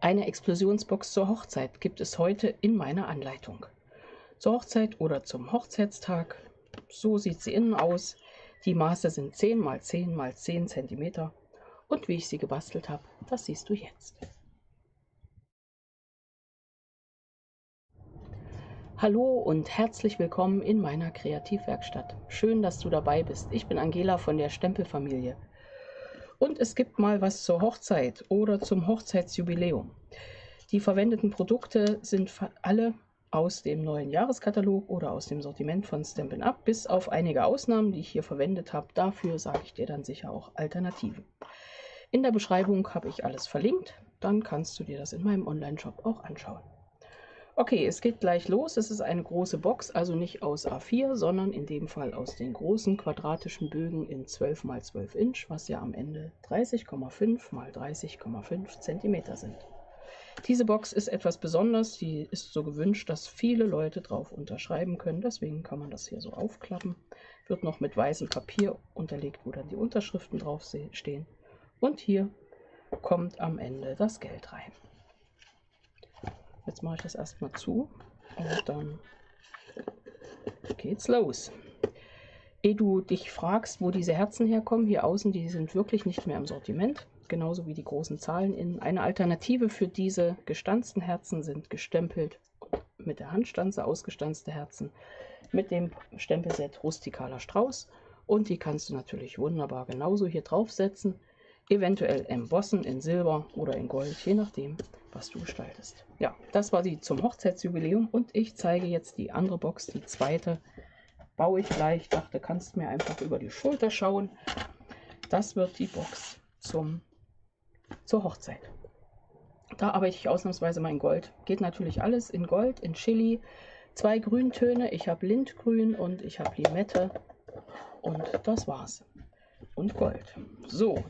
Eine Explosionsbox zur Hochzeit gibt es heute in meiner Anleitung. Zur Hochzeit oder zum Hochzeitstag. So sieht sie innen aus. Die Maße sind 10 x 10 x 10 cm. Und wie ich sie gebastelt habe, das siehst du jetzt. Hallo und herzlich willkommen in meiner Kreativwerkstatt. Schön, dass du dabei bist. Ich bin Angela von der Stempelfamilie. Und es gibt mal was zur Hochzeit oder zum Hochzeitsjubiläum. Die verwendeten Produkte sind alle aus dem neuen Jahreskatalog oder aus dem Sortiment von Stampin' Up, bis auf einige Ausnahmen, die ich hier verwendet habe. Dafür sage ich dir dann sicher auch Alternativen. In der Beschreibung habe ich alles verlinkt, dann kannst du dir das in meinem Online-Shop auch anschauen. Okay, es geht gleich los. Es ist eine große Box, also nicht aus A4, sondern in dem Fall aus den großen quadratischen Bögen in 12 x 12 Inch, was ja am Ende 30,5 x 30,5 cm sind. Diese Box ist etwas besonders, die ist so gewünscht, dass viele Leute drauf unterschreiben können, deswegen kann man das hier so aufklappen. Wird noch mit weißem Papier unterlegt, wo dann die Unterschriften drauf stehen. Und hier kommt am Ende das Geld rein. Jetzt mache ich das erstmal zu und dann geht's los. Ehe du dich fragst, wo diese Herzen herkommen, hier außen, die sind wirklich nicht mehr im Sortiment, genauso wie die großen Zahlen innen. Eine Alternative für diese gestanzten Herzen sind gestempelt mit der Handstanze ausgestanzte Herzen mit dem Stempelset Rustikaler Strauß, und die kannst du natürlich wunderbar genauso hier draufsetzen. Eventuell embossen in Silber oder in Gold, je nachdem, was du gestaltest. Ja, das war die zum Hochzeitsjubiläum und ich zeige jetzt die andere Box, die zweite. Baue ich gleich. Ich dachte, kannst mir einfach über die Schulter schauen. Das wird die Box zur Hochzeit. Da arbeite ich ausnahmsweise mal in Gold. Geht natürlich alles in Gold, in Chili. 2 Grüntöne. Ich habe Lindgrün und ich habe Limette. Und das war's. Und Gold. So,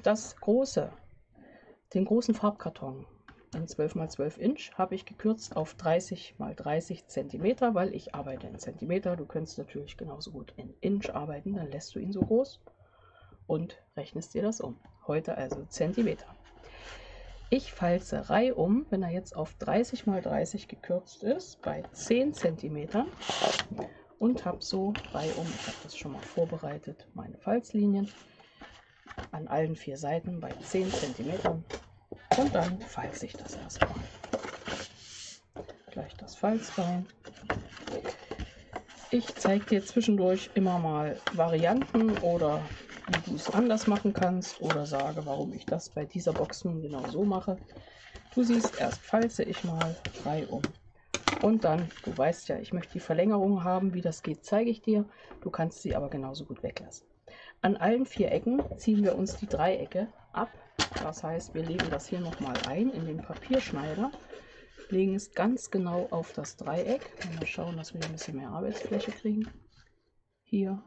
den großen Farbkarton in 12 x 12 Inch habe ich gekürzt auf 30 x 30 cm, weil ich arbeite in Zentimeter. Du könntest natürlich genauso gut in Inch arbeiten, dann lässt du ihn so groß und rechnest dir das um. Heute also Zentimeter. Ich falze reihum, wenn er jetzt auf 30 x 30 gekürzt ist, bei 10 cm und habe so reihum, ich habe das schon mal vorbereitet, meine Falzlinien an allen 4 Seiten bei 10 cm und dann falze ich das erstmal. Gleich das Falzbein. Ich zeige dir zwischendurch immer mal Varianten oder wie du es anders machen kannst oder sage, warum ich das bei dieser Box nun genau so mache. Du siehst, erst falze ich mal reihum und dann, du weißt ja, ich möchte die Verlängerung haben, wie das geht, zeige ich dir. Du kannst sie aber genauso gut weglassen. An allen 4 Ecken ziehen wir uns die Dreiecke ab. Das heißt, wir legen das hier nochmal ein in den Papierschneider, legen es ganz genau auf das Dreieck. Mal schauen, dass wir ein bisschen mehr Arbeitsfläche kriegen. Hier,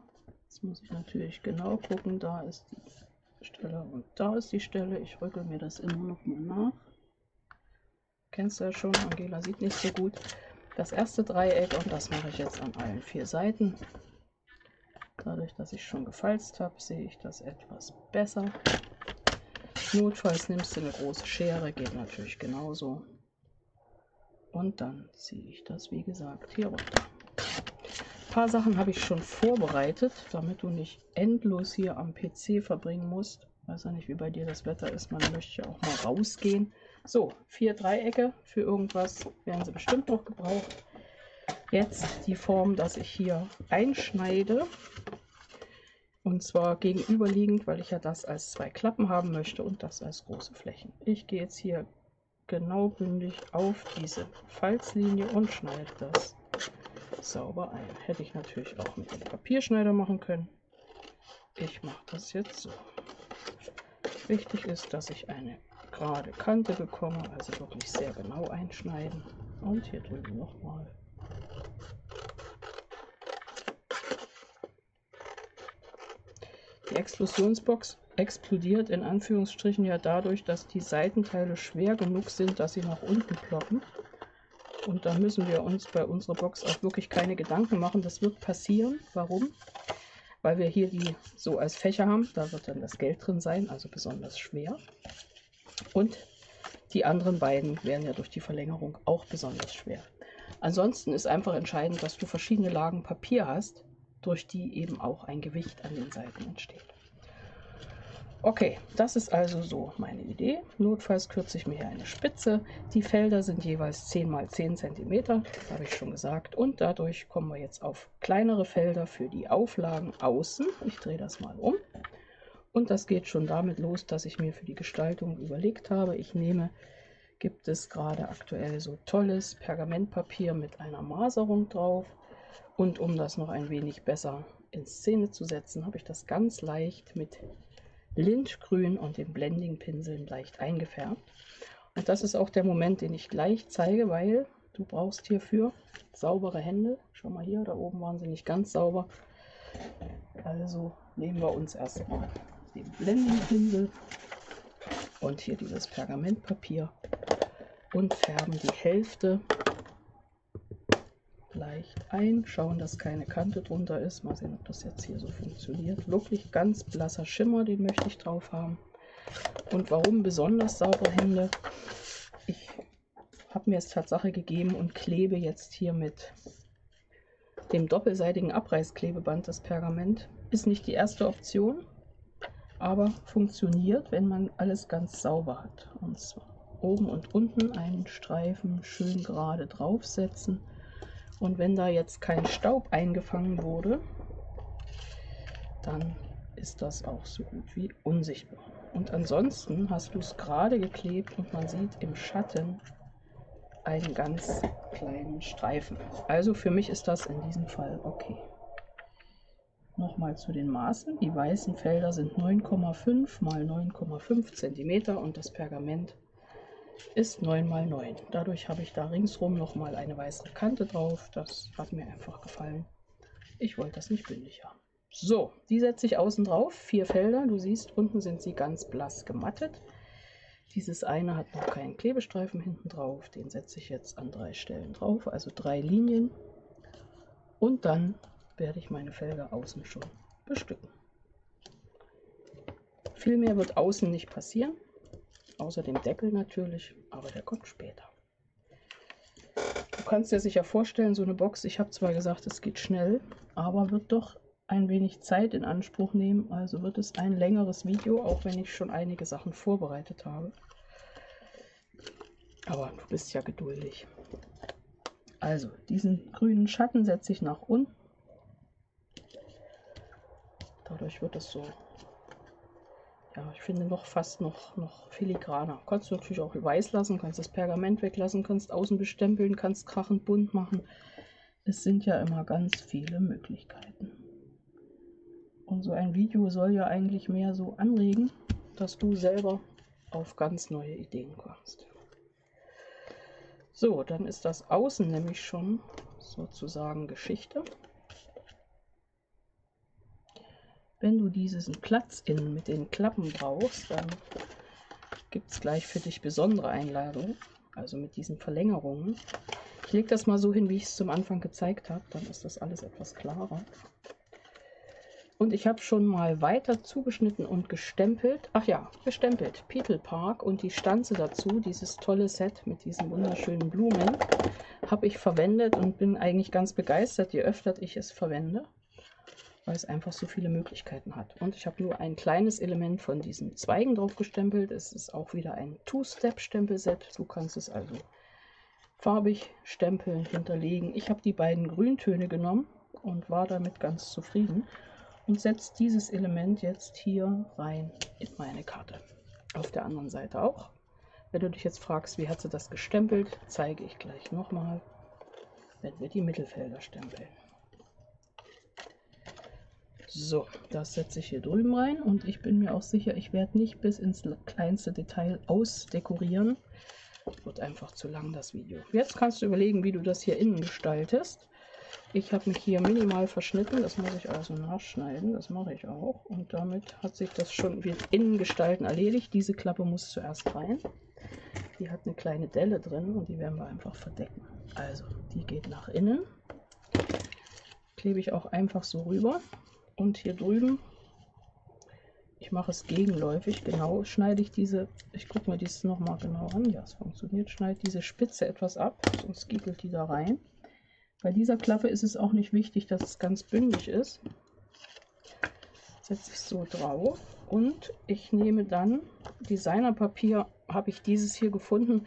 jetzt muss ich natürlich genau gucken, da ist die Stelle und da ist die Stelle. Ich rücke mir das immer noch mal nach. Kennst du ja schon, Angela sieht nicht so gut. Das erste Dreieck, und das mache ich jetzt an allen 4 Seiten. Dadurch, dass ich schon gefalzt habe, sehe ich das etwas besser. Notfalls nimmst du eine große Schere, geht natürlich genauso. Und dann ziehe ich das, wie gesagt, hier runter. Ein paar Sachen habe ich schon vorbereitet, damit du nicht endlos hier am PC verbringen musst. Ich weiß ja nicht, wie bei dir das Wetter ist, man möchte ja auch mal rausgehen. So, 4 Dreiecke für irgendwas werden sie bestimmt noch gebraucht. Jetzt die Form, dass ich hier einschneide. Und zwar gegenüberliegend, weil ich ja das als 2 Klappen haben möchte und das als große Flächen. Ich gehe jetzt hier genau bündig auf diese Falzlinie und schneide das sauber ein. Hätte ich natürlich auch mit dem Papierschneider machen können. Ich mache das jetzt so. Wichtig ist, dass ich eine gerade Kante bekomme, also wirklich sehr genau einschneiden. Und hier drüben nochmal. Die Explosionsbox explodiert in Anführungsstrichen ja dadurch, dass die Seitenteile schwer genug sind, dass sie nach unten ploppen. Und da müssen wir uns bei unserer Box auch wirklich keine Gedanken machen. Das wird passieren. Warum? Weil wir hier die so als Fächer haben. Da wird dann das Geld drin sein, also besonders schwer. Und Die anderen beiden werden ja durch die Verlängerung auch besonders schwer. Ansonsten ist einfach entscheidend, dass du verschiedene Lagen Papier hast, durch die eben auch ein Gewicht an den Seiten entsteht. Okay, das ist also so meine Idee. Notfalls kürze ich mir hier eine Spitze. Die Felder sind jeweils 10 x 10 cm, das habe ich schon gesagt. Und dadurch kommen wir jetzt auf kleinere Felder für die Auflagen außen. Ich drehe das mal um. Und das geht schon damit los, dass ich mir für die Gestaltung überlegt habe, gibt es gerade aktuell so tolles Pergamentpapier mit einer Maserung drauf. Und um das noch ein wenig besser in Szene zu setzen, habe ich das ganz leicht mit Lindgrün und den Blending-Pinseln leicht eingefärbt. Und das ist auch der Moment, den ich gleich zeige, weil du brauchst hierfür saubere Hände. Schau mal hier, da oben waren sie nicht ganz sauber. Also nehmen wir uns erstmal den Blending-Pinsel und hier dieses Pergamentpapier und färben die Hälfte leicht ein, schauen, dass keine Kante drunter ist. Mal sehen, ob das jetzt hier so funktioniert. Wirklich ganz blasser Schimmer, den möchte ich drauf haben. Und warum besonders saubere Hände? Ich habe mir es Tatsache gegeben und klebe jetzt hier mit dem doppelseitigen Abreißklebeband das Pergament. Ist nicht die erste Option, aber funktioniert, wenn man alles ganz sauber hat. Und zwar oben und unten einen Streifen schön gerade draufsetzen. Und wenn da jetzt kein Staub eingefangen wurde, dann ist das auch so gut wie unsichtbar. Und ansonsten hast du es gerade geklebt und man sieht im Schatten einen ganz kleinen Streifen. Also für mich ist das in diesem Fall okay. Nochmal zu den Maßen. Die weißen Felder sind 9,5 x 9,5 cm und das Pergament ist 9 x 9. Dadurch habe ich da ringsrum nochmal eine weiße Kante drauf. Das hat mir einfach gefallen. Ich wollte das nicht bündig haben. So, die setze ich außen drauf. 4 Felder. Du siehst, unten sind sie ganz blass gemattet. Dieses eine hat noch keinen Klebestreifen hinten drauf. Den setze ich jetzt an 3 Stellen drauf, also 3 Linien. Und dann werde ich meine Felder außen schon bestücken. Viel mehr wird außen nicht passieren. Außer dem Deckel natürlich, aber der kommt später. Du kannst dir sicher vorstellen, so eine Box, ich habe zwar gesagt, es geht schnell, aber wird doch ein wenig Zeit in Anspruch nehmen. Also wird es ein längeres Video, auch wenn ich schon einige Sachen vorbereitet habe. Aber du bist ja geduldig. Also diesen grünen Schatten setze ich nach unten. Dadurch wird es so, ja, ich finde fast noch filigraner. Kannst du natürlich auch weiß lassen, kannst das Pergament weglassen, kannst außen bestempeln, kannst krachend bunt machen. Es sind ja immer ganz viele Möglichkeiten. Und so ein Video soll ja eigentlich mehr so anregen, dass du selber auf ganz neue Ideen kommst. So, dann ist das Außen nämlich schon sozusagen Geschichte. Wenn du diesen Platz innen mit den Klappen brauchst, dann gibt es gleich für dich besondere Einladungen, also mit diesen Verlängerungen. Ich lege das mal so hin, wie ich es zum Anfang gezeigt habe, dann ist das alles etwas klarer. Und ich habe schon mal weiter zugeschnitten und gestempelt. Ach ja, gestempelt. Petal Park und die Stanze dazu, dieses tolle Set mit diesen wunderschönen Blumen, habe ich verwendet und bin eigentlich ganz begeistert, je öfter ich es verwende, weil es einfach so viele Möglichkeiten hat. Und ich habe nur ein kleines Element von diesen Zweigen drauf gestempelt. Es ist auch wieder ein Two-Step-Stempelset. Du kannst es also farbig stempeln, hinterlegen. Ich habe die beiden Grüntöne genommen und war damit ganz zufrieden. Und setze dieses Element jetzt hier rein in meine Karte. Auf der anderen Seite auch. Wenn du dich jetzt fragst, wie hat sie das gestempelt, zeige ich gleich nochmal, wenn wir die Mittelfelder stempeln. So, das setze ich hier drüben rein und ich bin mir auch sicher, ich werde nicht bis ins kleinste Detail ausdekorieren. Wird einfach zu lang, das Video. Jetzt kannst du überlegen, wie du das hier innen gestaltest. Ich habe mich hier minimal verschnitten, das muss ich also nachschneiden, das mache ich auch. Und damit hat sich das schon mit Innengestalten erledigt. Diese Klappe muss zuerst rein. Die hat eine kleine Delle drin und die werden wir einfach verdecken. Also, die geht nach innen. Klebe ich auch einfach so rüber. Und hier drüben, ich ich mache es gegenläufig. Genau, schneide ich diese, ich gucke mir dies nochmal genau an. Ja, es funktioniert. Schneide diese Spitze etwas ab, sonst gickelt die da rein. Bei dieser Klappe ist es auch nicht wichtig, dass es ganz bündig ist. Setze ich so drauf und ich nehme dann Designerpapier, habe ich dieses hier gefunden.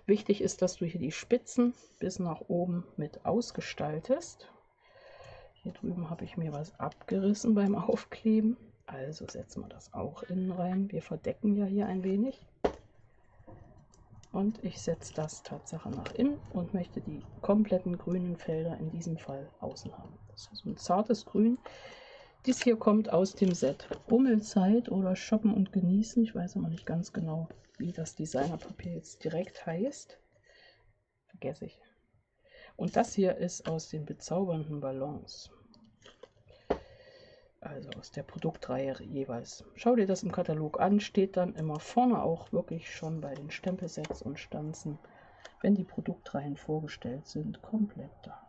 Wichtig ist, dass du hier die Spitzen bis nach oben mit ausgestaltest. Hier drüben habe ich mir was abgerissen beim Aufkleben. Also setzen wir das auch innen rein. Wir verdecken ja hier ein wenig. Und ich setze das Tatsache nach innen und möchte die kompletten grünen Felder in diesem Fall außen haben. Das ist so ein zartes Grün. Dies hier kommt aus dem Set Bummelzeit oder Shoppen und Genießen. Ich weiß aber nicht ganz genau, wie das Designerpapier jetzt direkt heißt. Vergesse ich. Und das hier ist aus den bezaubernden Ballons. Also aus der Produktreihe jeweils. Schau dir das im Katalog an, steht dann immer vorne auch wirklich schon bei den Stempelsets und Stanzen, wenn die Produktreihen vorgestellt sind, komplett da.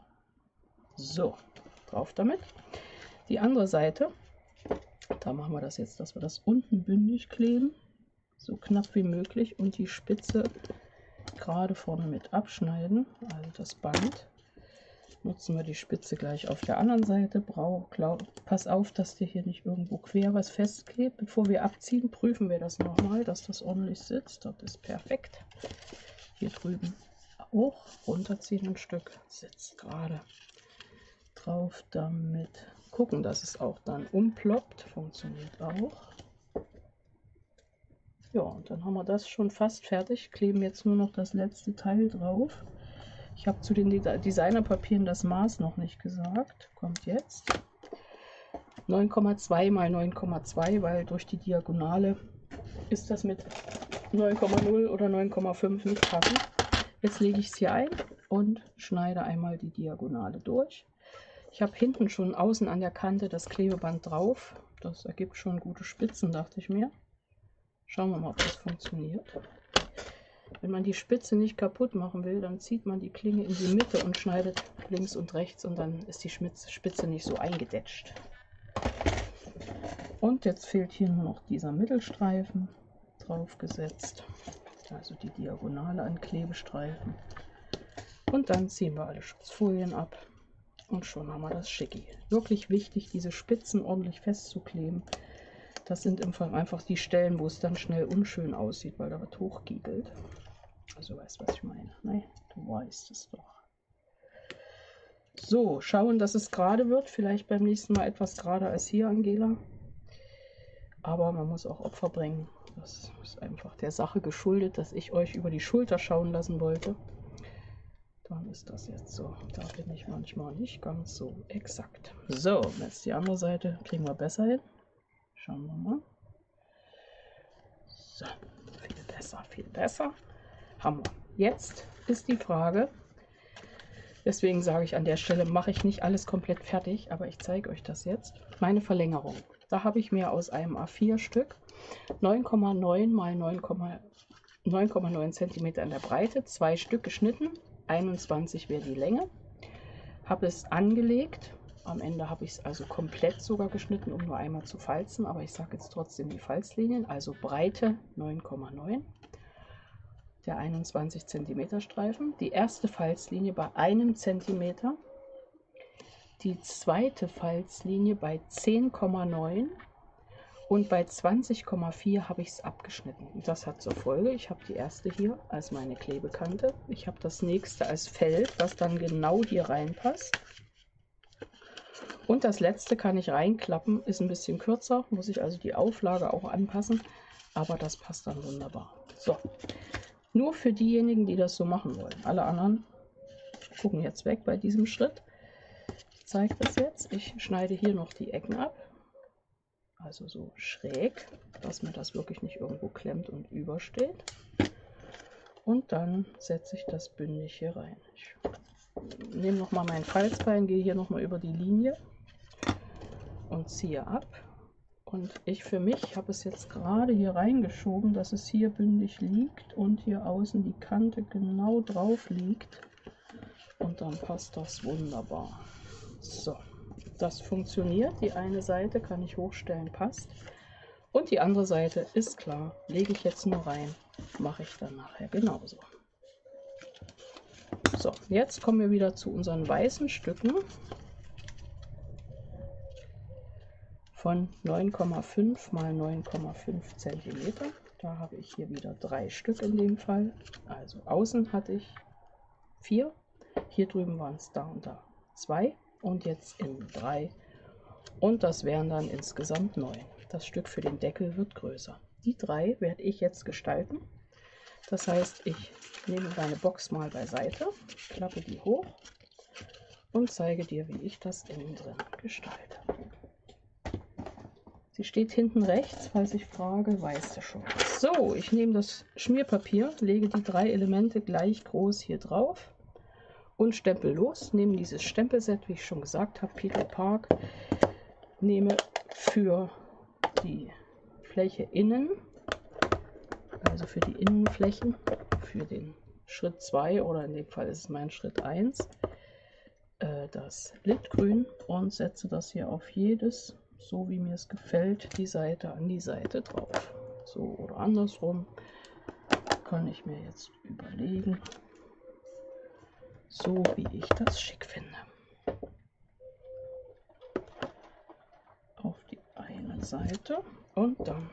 So, drauf damit. Die andere Seite, da machen wir das jetzt, dass wir das unten bündig kleben, so knapp wie möglich und die Spitze gerade vorne mit abschneiden, also das Band. Nutzen wir die Spitze gleich auf der anderen Seite. Pass auf, dass dir hier nicht irgendwo quer was festklebt. Bevor wir abziehen, prüfen wir das nochmal, dass das ordentlich sitzt. Das ist perfekt. Hier drüben auch runterziehen ein Stück. Sitzt gerade drauf damit. Gucken, dass es auch dann umploppt. Funktioniert auch. Ja, und dann haben wir das schon fast fertig. Kleben jetzt nur noch das letzte Teil drauf. Ich habe zu den Designerpapieren das Maß noch nicht gesagt. Kommt jetzt. 9,2 mal 9,2, weil durch die Diagonale ist das mit 9,0 oder 9,5 nicht passend. Jetzt lege ich es hier ein und schneide einmal die Diagonale durch. Ich habe hinten schon außen an der Kante das Klebeband drauf. Das ergibt schon gute Spitzen, dachte ich mir. Schauen wir mal, ob das funktioniert. Wenn man die Spitze nicht kaputt machen will, dann zieht man die Klinge in die Mitte und schneidet links und rechts und dann ist die Spitze nicht so eingedetscht. Und jetzt fehlt hier nur noch dieser Mittelstreifen draufgesetzt, also die Diagonale an Klebestreifen. Und dann ziehen wir alle Schutzfolien ab und schon haben wir das Schicki. Wirklich wichtig, diese Spitzen ordentlich festzukleben. Das sind im Fall einfach die Stellen, wo es dann schnell unschön aussieht, weil da was hochgiegelt. Also weißt du, was ich meine? Nein, du weißt es doch. So, schauen, dass es gerade wird. Vielleicht beim nächsten Mal etwas gerader als hier, Angela. Aber man muss auch Opfer bringen. Das ist einfach der Sache geschuldet, dass ich euch über die Schulter schauen lassen wollte. Dann ist das jetzt so. Da bin ich manchmal nicht ganz so exakt. So, jetzt die andere Seite kriegen wir besser hin. Schauen wir mal. So, viel besser, viel besser. Haben wir. Jetzt ist die Frage, deswegen sage ich an der Stelle, mache ich nicht alles komplett fertig, aber ich zeige euch das jetzt. Meine Verlängerung. Da habe ich mir aus einem A4-Stück 9,9 mal 9,9 cm in der Breite, 2 Stück geschnitten, 21 wäre die Länge. Habe es angelegt. Am Ende habe ich es also komplett sogar geschnitten, um nur einmal zu falzen, aber ich sage jetzt trotzdem die Falzlinien, also Breite 9,9, der 21 cm Streifen, die erste Falzlinie bei 1 cm, die zweite Falzlinie bei 10,9 und bei 20,4 habe ich es abgeschnitten. Und das hat zur Folge, ich habe die erste hier als meine Klebekante, ich habe das nächste als Feld, was dann genau hier reinpasst. Und das letzte kann ich reinklappen, ist ein bisschen kürzer, muss ich also die Auflage auch anpassen, aber das passt dann wunderbar. So, nur für diejenigen, die das so machen wollen. Alle anderen gucken jetzt weg bei diesem Schritt. Ich zeige das jetzt. Ich schneide hier noch die Ecken ab, also so schräg, dass mir das wirklich nicht irgendwo klemmt und übersteht. Und dann setze ich das bündig hier rein. Ich nehme nochmal mein Falzbein, gehe hier nochmal über die Linie und ziehe ab. Und ich für mich habe es jetzt gerade hier reingeschoben, dass es hier bündig liegt und hier außen die Kante genau drauf liegt. Und dann passt das wunderbar. So, das funktioniert. Die eine Seite kann ich hochstellen, passt. Und die andere Seite ist klar, lege ich jetzt nur rein, mache ich dann nachher genauso. So, jetzt kommen wir wieder zu unseren weißen Stücken von 9,5 mal 9,5 cm. Da habe ich hier wieder 3 Stück in dem Fall. Also außen hatte ich 4, hier drüben waren es da und da 2 und jetzt innen 3. Und das wären dann insgesamt 9. Das Stück für den Deckel wird größer. Die 3 werde ich jetzt gestalten. Das heißt, ich nehme meine Box mal beiseite, klappe die hoch und zeige dir, wie ich das innen drin gestalte. Sie steht hinten rechts, falls ich frage, weißt du schon. So, ich nehme das Schmierpapier, lege die 3 Elemente gleich groß hier drauf und stempel los. Nehme dieses Stempelset, wie ich schon gesagt habe, Peter Park. Nehme für die Fläche innen, also für die Innenflächen, für den Schritt 2 oder in dem Fall ist es mein Schritt 1, das Litgrün und setze das hier auf jedes, so wie mir es gefällt, die Seite an die Seite drauf. So oder andersrum kann ich mir jetzt überlegen, so wie ich das schick finde. Auf die eine Seite und dann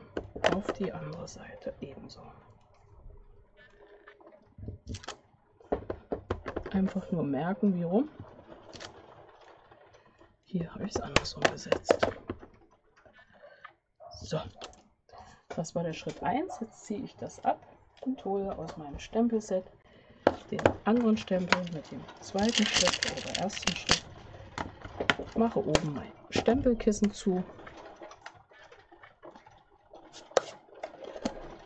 auf die andere Seite ebenso. Einfach nur merken, wie rum. Hier habe ich es andersrum gesetzt. So, das war der Schritt 1. Jetzt ziehe ich das ab und hole aus meinem Stempelset den anderen Stempel mit dem zweiten Schritt oder ersten Schritt. Mache oben mein Stempelkissen zu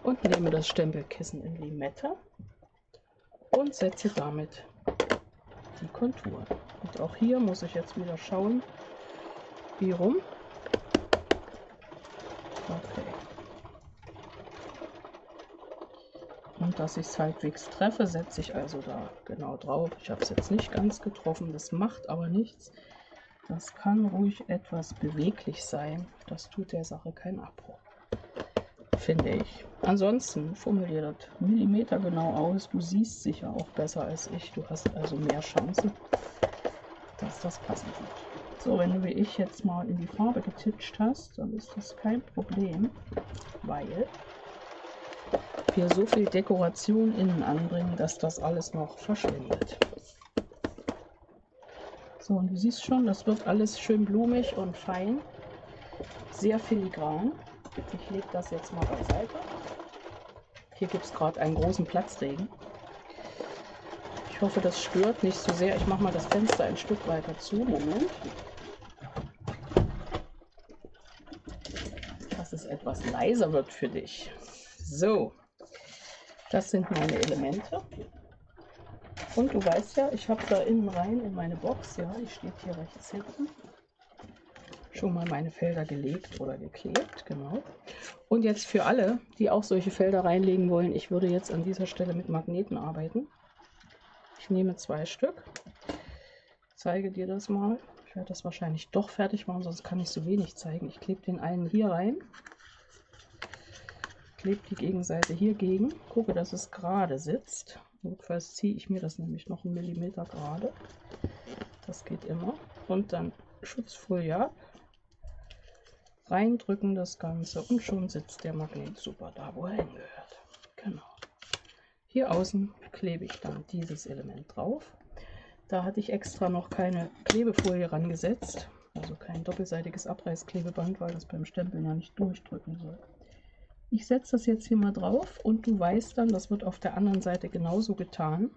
und nehme das Stempelkissen in Limette und setze damit die Konturen. Und auch hier muss ich jetzt wieder schauen, wie rum. Okay. Und dass ich es halbwegs treffe, setze ich also da genau drauf. Ich habe es jetzt nicht ganz getroffen, das macht aber nichts. Das kann ruhig etwas beweglich sein. Das tut der Sache keinen Abbruch, finde ich. Ansonsten fummel dir das Millimeter genau aus. Du siehst sicher auch besser als ich. Du hast also mehr Chancen, dass das passen wird. So, wenn du wie ich jetzt mal in die Farbe getitscht hast, dann ist das kein Problem, weil wir so viel Dekoration innen anbringen, dass das alles noch verschwindet. So, und du siehst schon, das wird alles schön blumig und fein, sehr filigran. Ich lege das jetzt mal beiseite. Hier gibt es gerade einen großen Platzregen. Ich hoffe, das stört nicht so sehr. Ich mache mal das Fenster ein Stück weiter zu. Moment. Dass es etwas leiser wird für dich. So, das sind meine Elemente. Und du weißt ja, ich habe da innen rein in meine Box, ja, die steht hier rechts hinten, schon mal meine Felder gelegt oder geklebt, genau. Und jetzt für alle, die auch solche Felder reinlegen wollen, ich würde jetzt an dieser Stelle mit Magneten arbeiten. Ich nehme 2 Stück, zeige dir das mal. Ich werde das wahrscheinlich doch fertig machen, sonst kann ich so wenig zeigen. Ich klebe den einen hier rein, klebe die Gegenseite hier gegen, gucke, dass es gerade sitzt. Notfalls ziehe ich mir das nämlich noch 1 Millimeter gerade. Das geht immer. Und dann Schutzfolie ab, reindrücken das Ganze und schon sitzt der Magnet super da, wo er hingehört. Genau. Hier außen klebe ich dann dieses Element drauf. Da hatte ich extra noch keine Klebefolie rangesetzt, also kein doppelseitiges Abreißklebeband, weil das beim Stempeln ja nicht durchdrücken soll. Ich setze das jetzt hier mal drauf und du weißt dann, das wird auf der anderen Seite genauso getan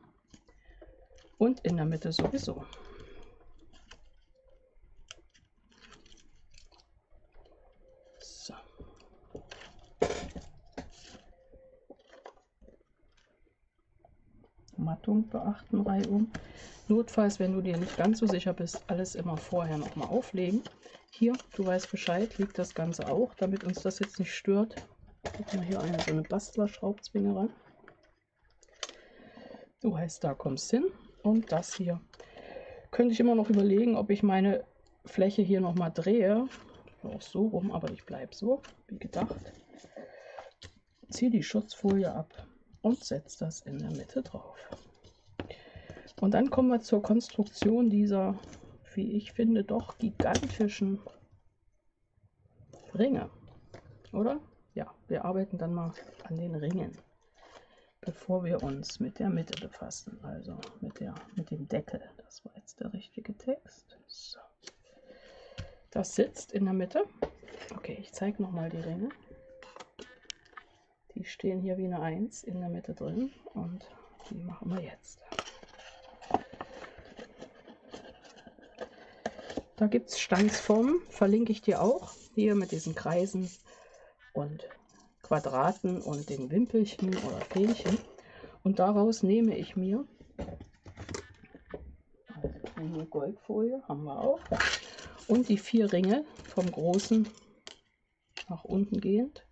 und in der Mitte sowieso. So. Mattung beachten reihum. Notfalls, wenn du dir nicht ganz so sicher bist, alles immer vorher noch mal auflegen. Hier, du weißt Bescheid, liegt das Ganze auch, damit uns das jetzt nicht stört. Guck mal hier so eine Bastler-Schraubzwinge ran. Du heißt, da kommst hin. Und das hier könnte ich immer noch überlegen, ob ich meine Fläche hier noch mal drehe. auch so rum, aber ich bleibe so, wie gedacht. Ziehe die Schutzfolie ab und setze das in der Mitte drauf. Und dann kommen wir zur Konstruktion dieser, wie ich finde, doch gigantischen Ringe, oder? Ja, wir arbeiten dann mal an den Ringen, bevor wir uns mit der Mitte befassen, also mit dem Deckel. Das war jetzt der richtige Text. So. Das sitzt in der Mitte. Okay, ich zeige nochmal die Ringe. Die stehen hier wie eine 1 in der Mitte drin und die machen wir jetzt. Da gibt es Stanzformen, verlinke ich dir auch, hier mit diesen Kreisen und Quadraten und den Wimpelchen oder Fähnchen. Und daraus nehme ich mir, also hier Goldfolie haben wir auch, und die 4 Ringe vom großen nach unten gehend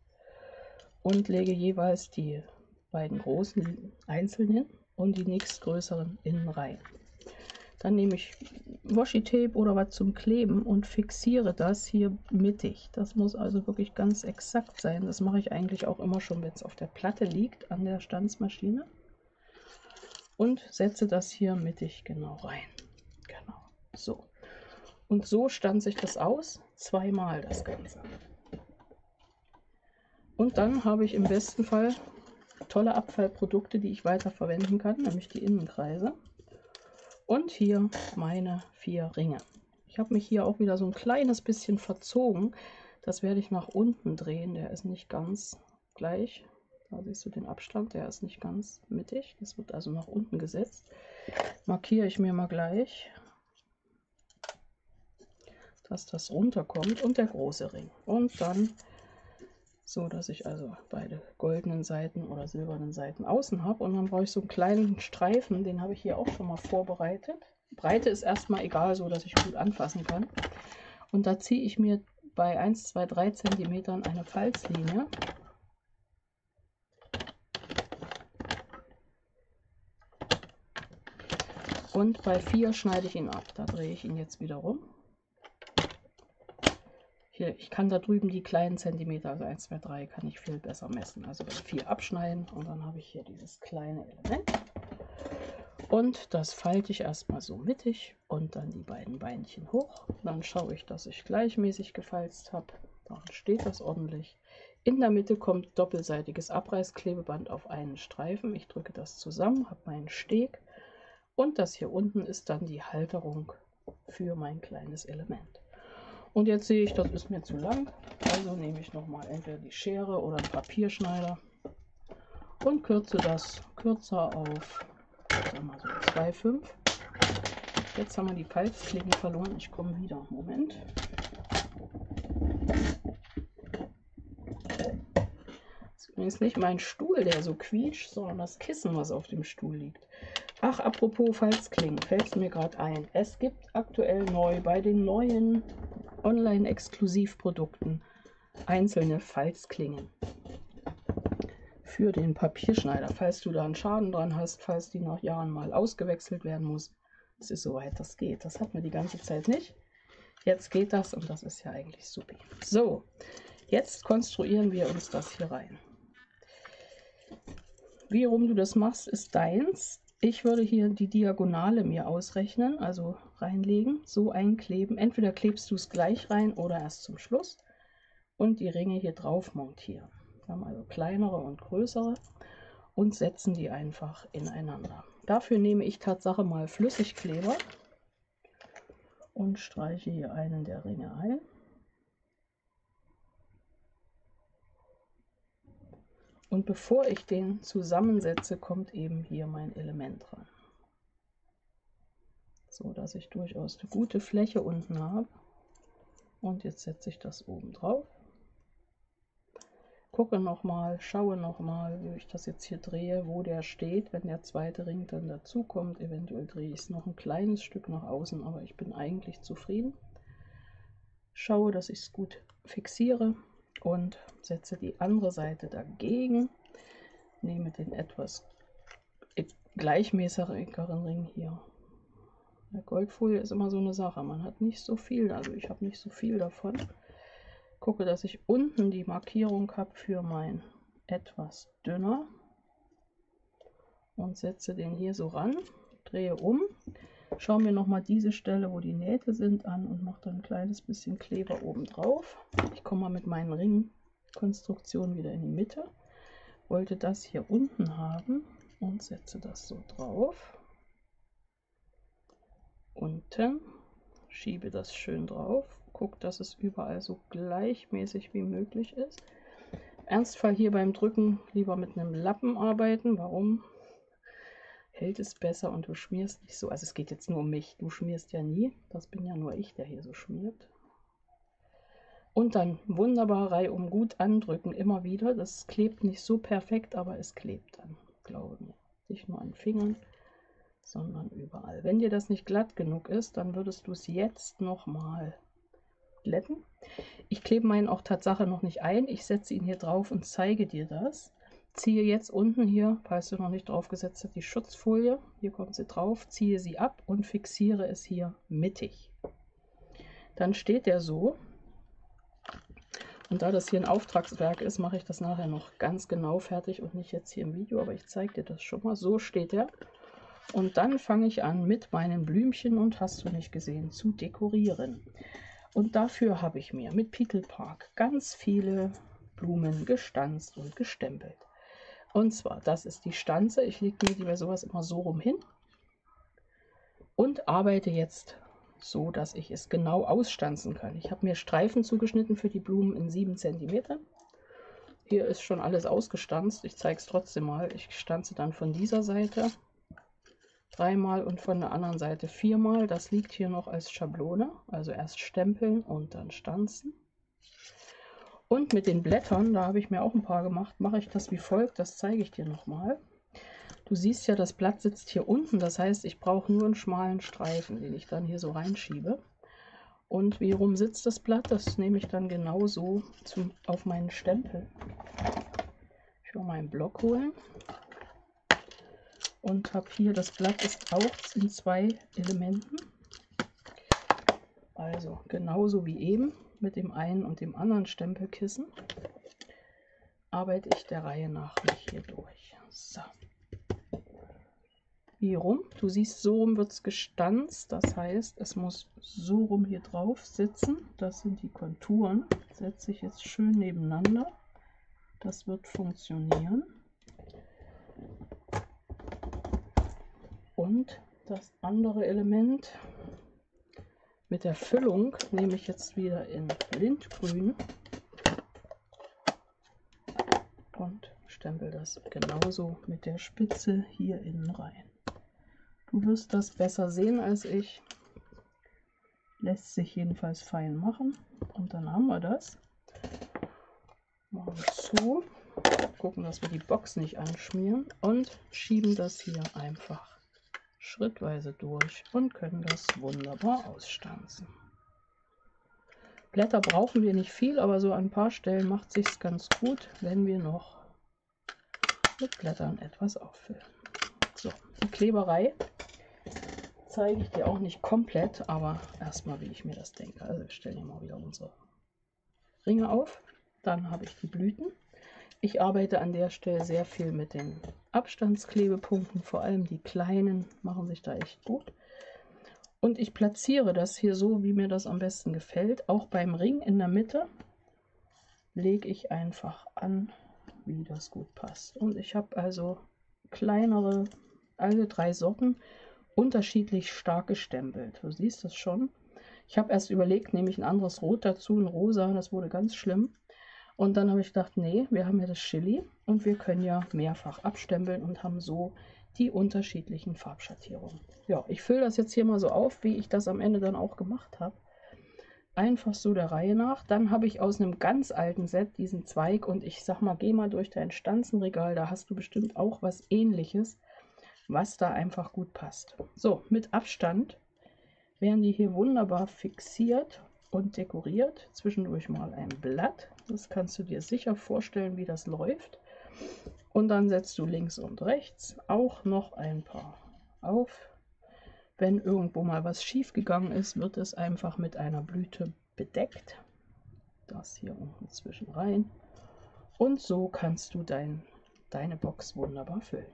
und lege jeweils die beiden großen einzeln hin und die nächstgrößeren innen rein. Dann nehme ich Washi-Tape oder was zum Kleben und fixiere das hier mittig. Das muss also wirklich ganz exakt sein. Das mache ich eigentlich auch immer schon, wenn es auf der Platte liegt, an der Stanzmaschine. Und setze das hier mittig genau rein. Genau, so. Und so stanze ich das aus, zweimal das Ganze. Und dann habe ich im besten Fall tolle Abfallprodukte, die ich weiter verwenden kann, nämlich die Innenkreise. Und hier meine 4 Ringe. Ich habe mich hier auch wieder so ein kleines bisschen verzogen. Das werde ich nach unten drehen. Der ist nicht ganz gleich. Da siehst du den Abstand, der ist nicht ganz mittig. Das wird also nach unten gesetzt. Markiere ich mir mal gleich, dass das runterkommt. Und der große Ring. Und dann so, dass ich also beide goldenen Seiten oder silbernen Seiten außen habe. Und dann brauche ich so einen kleinen Streifen, den habe ich hier auch schon mal vorbereitet. Breite ist erstmal egal, so dass ich gut anfassen kann. Und da ziehe ich mir bei 1, 2, 3 cm eine Falzlinie. Und bei 4 schneide ich ihn ab. Da drehe ich ihn jetzt wieder rum. Hier, ich kann da drüben die kleinen Zentimeter, also 1, 2, 3, kann ich viel besser messen. Also bei 4 abschneiden und dann habe ich hier dieses kleine Element. Und das falte ich erstmal so mittig und dann die beiden Beinchen hoch. Dann schaue ich, dass ich gleichmäßig gefalzt habe. Dann steht das ordentlich. In der Mitte kommt doppelseitiges Abreißklebeband auf einen Streifen. Ich drücke das zusammen, habe meinen Steg. Und das hier unten ist dann die Halterung für mein kleines Element. Und jetzt sehe ich, das ist mir zu lang, also nehme ich nochmal entweder die Schere oder einen Papierschneider und kürze das kürzer auf, sagen wir mal so 2,5. Jetzt haben wir die Falzklingen verloren, ich komme wieder, Moment. Das ist übrigens nicht mein Stuhl, der so quietscht, sondern das Kissen, was auf dem Stuhl liegt. Ach, apropos Falzklingen, fällt es mir gerade ein. Es gibt aktuell neu bei den neuen Online-Exklusivprodukten einzelne Falzklingen für den Papierschneider, falls du da einen Schaden dran hast, falls die nach Jahren mal ausgewechselt werden muss. Es ist soweit, das geht. Das hatten wir die ganze Zeit nicht. Jetzt geht das und das ist ja eigentlich super. So, jetzt konstruieren wir uns das hier rein. Wie rum du das machst, ist deins. Ich würde hier die Diagonale mir ausrechnen, also reinlegen, so einkleben. Entweder klebst du es gleich rein oder erst zum Schluss und die Ringe hier drauf montieren. Wir haben also kleinere und größere und setzen die einfach ineinander. Dafür nehme ich Tatsache mal Flüssigkleber und streiche hier einen der Ringe ein. Und bevor ich den zusammensetze, kommt eben hier mein Element dran. So dass ich durchaus eine gute Fläche unten habe. Und jetzt setze ich das oben drauf. Gucke nochmal, schaue nochmal, wie ich das jetzt hier drehe, wo der steht, wenn der zweite Ring dann dazu kommt. Eventuell drehe ich es noch ein kleines Stück nach außen, aber ich bin eigentlich zufrieden. Schaue, dass ich es gut fixiere und setze die andere Seite dagegen. Nehme den etwas gleichmäßigeren Ring hier. Der Goldfolie ist immer so eine Sache, man hat nicht so viel, also ich habe nicht so viel davon. Gucke, dass ich unten die Markierung habe für mein etwas dünner und setze den hier so ran, drehe um, schaue mir nochmal diese Stelle, wo die Nähte sind, an und mache dann ein kleines bisschen Kleber oben drauf. Ich komme mal mit meinen Ringkonstruktionen wieder in die Mitte, wollte das hier unten haben und setze das so drauf. Unten, schiebe das schön drauf, gucke, dass es überall so gleichmäßig wie möglich ist. Im Ernstfall hier beim Drücken lieber mit einem Lappen arbeiten. Warum? Hält es besser und du schmierst nicht so. Also es geht jetzt nur um mich. Du schmierst ja nie. Das bin ja nur ich, der hier so schmiert. Und dann wunderbar reihum gut andrücken, immer wieder. Das klebt nicht so perfekt, aber es klebt dann, glaube mir. Nicht nur an Fingern, sondern überall. Wenn dir das nicht glatt genug ist, dann würdest du es jetzt nochmal glätten. Ich klebe meinen auch Tatsache noch nicht ein. Ich setze ihn hier drauf und zeige dir das. Ziehe jetzt unten hier, falls du noch nicht drauf gesetzt hast, die Schutzfolie. Hier kommt sie drauf, ziehe sie ab und fixiere es hier mittig. Dann steht der so. Und da das hier ein Auftragswerk ist, mache ich das nachher noch ganz genau fertig und nicht jetzt hier im Video, aber ich zeige dir das schon mal. So steht er. Und dann fange ich an mit meinen Blümchen und hast du nicht gesehen, zu dekorieren. Und dafür habe ich mir mit Petal Park ganz viele Blumen gestanzt und gestempelt. Und zwar, das ist die Stanze. Ich lege mir die bei sowas immer so rum hin und arbeite jetzt so, dass ich es genau ausstanzen kann. Ich habe mir Streifen zugeschnitten für die Blumen in 7 cm. Hier ist schon alles ausgestanzt. Ich zeige es trotzdem mal. Ich stanze dann von dieser Seite 3-mal und von der anderen Seite 4-mal. Das liegt hier noch als Schablone. Also erst stempeln und dann stanzen. Und mit den Blättern, da habe ich mir auch ein paar gemacht, mache ich das wie folgt. Das zeige ich dir nochmal. Du siehst ja, das Blatt sitzt hier unten. Das heißt, ich brauche nur einen schmalen Streifen, den ich dann hier so reinschiebe. Und wie rum sitzt das Blatt? Das nehme ich dann genauso auf meinen Stempel. Ich will meinen Block holen. Und habe hier, das Blatt ist auch in 2 Elementen. Also genauso wie eben mit dem einen und dem anderen Stempelkissen arbeite ich der Reihe nach mich hier durch. So. Wie rum? Du siehst, so rum wird es gestanzt. Das heißt, es muss so rum hier drauf sitzen. Das sind die Konturen. Setze ich jetzt schön nebeneinander. Das wird funktionieren. Und das andere Element mit der Füllung nehme ich jetzt wieder in Lindgrün und stempel das genauso mit der Spitze hier innen rein. Du wirst das besser sehen als ich. Lässt sich jedenfalls fein machen. Und dann haben wir das. Machen wir zu. Gucken, dass wir die Box nicht anschmieren. Und schieben das hier einfach schrittweise durch und können das wunderbar ausstanzen. Blätter brauchen wir nicht viel, aber so an ein paar Stellen macht es sich ganz gut, wenn wir noch mit Blättern etwas auffüllen. So, die Kleberei zeige ich dir auch nicht komplett, aber erstmal, wie ich mir das denke. Also wir stellen hier mal wieder unsere Ringe auf. Dann habe ich die Blüten. Ich arbeite an der Stelle sehr viel mit den Abstandsklebepunkten, vor allem die kleinen machen sich da echt gut. Und ich platziere das hier so, wie mir das am besten gefällt. Auch beim Ring in der Mitte lege ich einfach an, wie das gut passt. Und ich habe also kleinere, alle 3 Sorten, unterschiedlich stark gestempelt. Du siehst das schon. Ich habe erst überlegt, nehme ich ein anderes Rot dazu, ein Rosa, das wurde ganz schlimm. Und dann habe ich gedacht, nee, wir haben ja das Chili und wir können ja mehrfach abstempeln und haben so die unterschiedlichen Farbschattierungen. Ja, ich fülle das jetzt hier mal so auf, wie ich das am Ende dann auch gemacht habe. Einfach so der Reihe nach. Dann habe ich aus einem ganz alten Set diesen Zweig und ich sag mal, geh mal durch dein Stanzenregal, da hast du bestimmt auch was Ähnliches, was da einfach gut passt. So, mit Abstand werden die hier wunderbar fixiert und dekoriert. Zwischendurch mal ein Blatt. Das kannst du dir sicher vorstellen, wie das läuft. Und dann setzt du links und rechts auch noch ein paar auf. Wenn irgendwo mal was schief gegangen ist, wird es einfach mit einer Blüte bedeckt. das hier unten zwischen rein. Und so kannst du deine Box wunderbar füllen.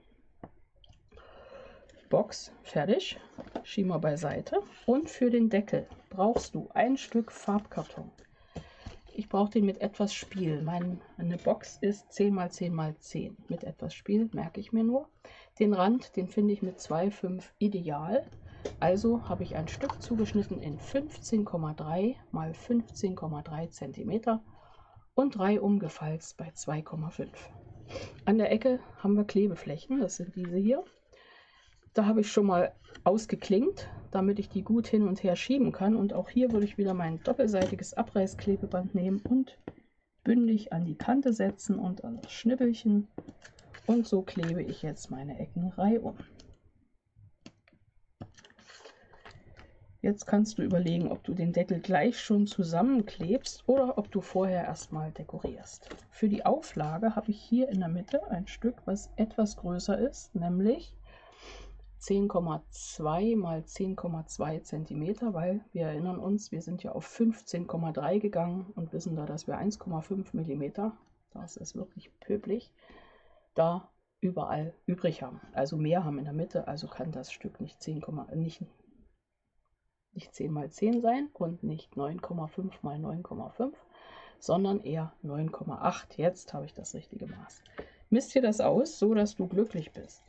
Box fertig, schieben wir beiseite. Und für den Deckel brauchst du ein Stück Farbkarton. Ich brauche den mit etwas Spiel. Meine Box ist 10 x 10 x 10. Mit etwas Spiel merke ich mir nur. Den Rand, den finde ich mit 2,5 ideal. Also habe ich ein Stück zugeschnitten in 15,3 x 15,3 cm und 3 umgefalzt bei 2,5. An der Ecke haben wir Klebeflächen, das sind diese hier. Da habe ich schon mal ausgeklinkt, damit ich die gut hin und her schieben kann. Und auch hier würde ich wieder mein doppelseitiges Abreißklebeband nehmen und bündig an die Kante setzen und an das Schnippelchen. Und so klebe ich jetzt meine Ecken reihum. Jetzt kannst du überlegen, ob du den Deckel gleich schon zusammenklebst oder ob du vorher erstmal dekorierst. Für die Auflage habe ich hier in der Mitte ein Stück, was etwas größer ist, nämlich 10,2 x 10,2 cm, weil wir erinnern uns, wir sind ja auf 15,3 gegangen und wissen da, dass wir 1,5 mm, das ist wirklich pöbelig, da überall übrig haben. Also mehr haben in der Mitte, also kann das Stück nicht 10 x 10 sein und nicht 9,5 x 9,5, sondern eher 9,8. Jetzt habe ich das richtige Maß. Misst dir das aus, so dass du glücklich bist.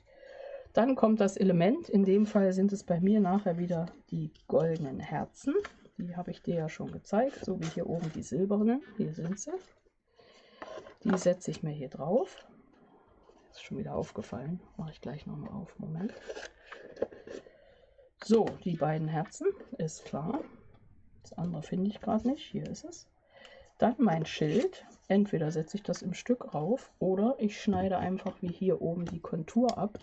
Dann kommt das Element, in dem Fall sind es bei mir nachher wieder die goldenen Herzen. Die habe ich dir ja schon gezeigt, so wie hier oben die silbernen. Hier sind sie. Die setze ich mir hier drauf. Ist schon wieder aufgefallen, mache ich gleich nochmal auf. Moment. So, die beiden Herzen, ist klar. Das andere finde ich gerade nicht, hier ist es. Dann mein Schild. Entweder setze ich das im Stück rauf oder ich schneide einfach wie hier oben die Kontur ab.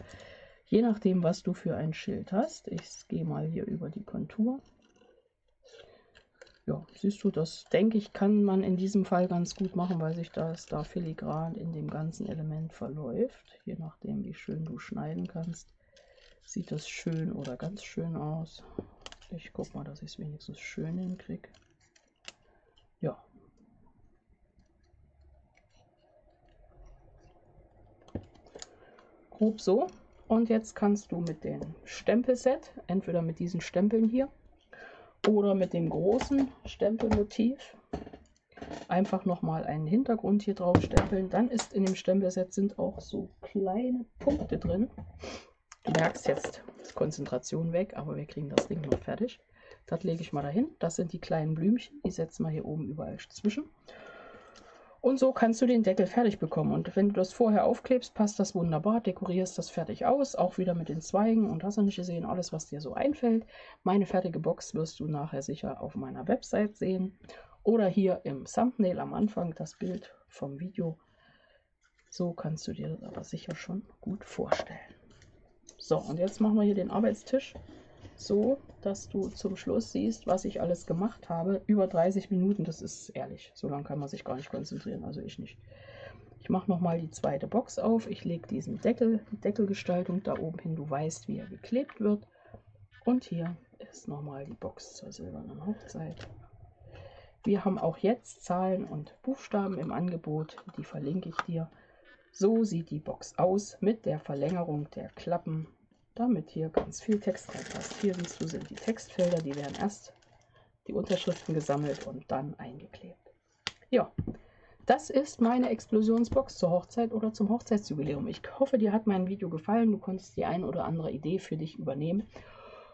Je nachdem, was du für ein Schild hast. Ich gehe mal hier über die Kontur. Ja, siehst du, das denke ich, kann man in diesem Fall ganz gut machen, weil sich das da filigran in dem ganzen Element verläuft. Je nachdem, wie schön du schneiden kannst, sieht das schön oder ganz schön aus. Ich gucke mal, dass ich es wenigstens schön hinkriege. Ja. Grob so. Und jetzt kannst du mit dem Stempelset, entweder mit diesen Stempeln hier oder mit dem großen Stempelmotiv, einfach nochmal einen Hintergrund hier drauf stempeln. Dann ist in dem Stempelset sind auch so kleine Punkte drin. Du merkst jetzt, ist Konzentration weg, aber wir kriegen das Ding noch fertig. Das lege ich mal dahin. Das sind die kleinen Blümchen, die setzen wir hier oben überall zwischen. Und so kannst du den Deckel fertig bekommen. Und wenn du das vorher aufklebst, passt das wunderbar. Dekorierst das fertig aus, auch wieder mit den Zweigen. Und hast du nicht gesehen, alles, was dir so einfällt. Meine fertige Box wirst du nachher sicher auf meiner Website sehen. Oder hier im Thumbnail am Anfang das Bild vom Video. So kannst du dir das aber sicher schon gut vorstellen. So, und jetzt machen wir hier den Arbeitstisch so, dass du zum Schluss siehst, was ich alles gemacht habe. Über 30 Minuten, das ist ehrlich, so lange kann man sich gar nicht konzentrieren, also ich nicht. Ich mache nochmal die zweite Box auf. Ich lege diesen Deckel, die Deckelgestaltung da oben hin. Du weißt, wie er geklebt wird. Und hier ist nochmal die Box zur silbernen Hochzeit. Wir haben auch jetzt Zahlen und Buchstaben im Angebot, die verlinke ich dir. So sieht die Box aus mit der Verlängerung der Klappen, damit hier ganz viel Text reinpasst. Hier siehst du, sind die Textfelder, die werden erst die Unterschriften gesammelt und dann eingeklebt. Ja, das ist meine Explosionsbox zur Hochzeit oder zum Hochzeitsjubiläum. Ich hoffe, dir hat mein Video gefallen. Du konntest die eine oder andere Idee für dich übernehmen.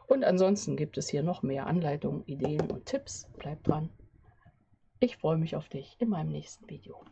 Und ansonsten gibt es hier noch mehr Anleitungen, Ideen und Tipps. Bleib dran. Ich freue mich auf dich in meinem nächsten Video.